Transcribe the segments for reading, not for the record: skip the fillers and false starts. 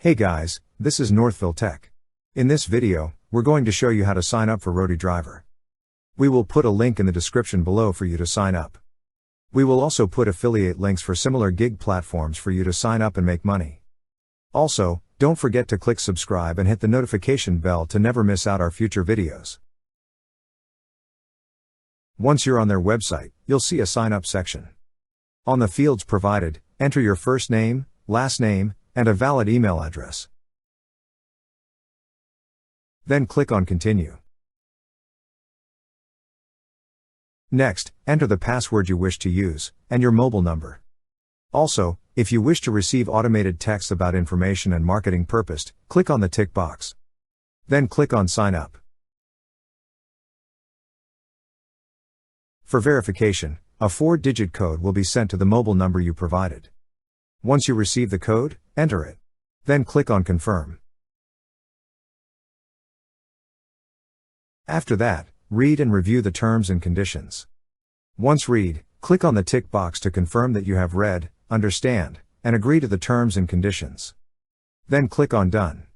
Hey guys, this is Northville Tech. In this video, we're going to show you how to sign up for Roadie Driver. We will put a link in the description below for you to sign up. We will also put affiliate links for similar gig platforms for you to sign up and make money. Also, don't forget to click subscribe and hit the notification bell to never miss out our future videos. Once you're on their website, you'll see a sign up section. On the fields provided, enter your first name, last name, and a valid email address. Then click on Continue. Next, enter the password you wish to use, and your mobile number. Also, if you wish to receive automated text about information and marketing purpose, click on the tick box. Then click on Sign Up. For verification, a 4-digit code will be sent to the mobile number you provided. Once you receive the code, enter it. Then click on Confirm. After that, read and review the terms and conditions. Once read, click on the tick box to confirm that you have read, understand, and agree to the terms and conditions. Then click on Done.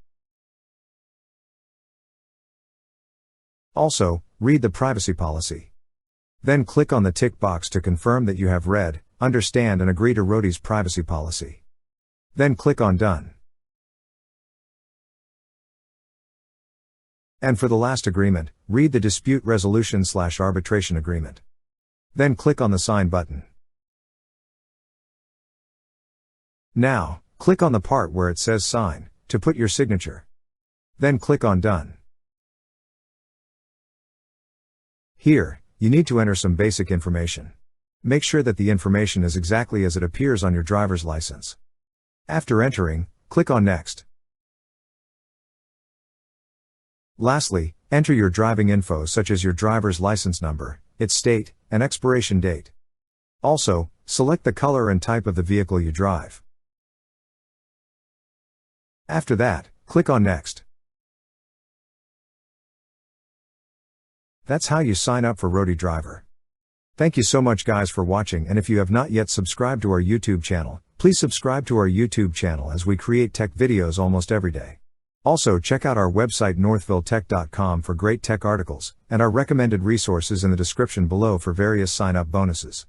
Also, read the privacy policy. Then click on the tick box to confirm that you have read, understand and agree to Roadie's privacy policy. Then click on Done. And for the last agreement, read the dispute resolution/arbitration agreement. Then click on the Sign button. Now, click on the part where it says Sign, to put your signature. Then click on Done. Here, you need to enter some basic information. Make sure that the information is exactly as it appears on your driver's license. After entering, click on Next. Lastly, enter your driving info such as your driver's license number, its state, and expiration date. Also, select the color and type of the vehicle you drive. After that, click on Next. That's how you sign up for Roadie Driver. Thank you so much guys for watching, and if you have not yet subscribed to our YouTube channel, please subscribe to our YouTube channel as we create tech videos almost every day. Also check out our website northvilletech.com for great tech articles, and our recommended resources in the description below for various sign-up bonuses.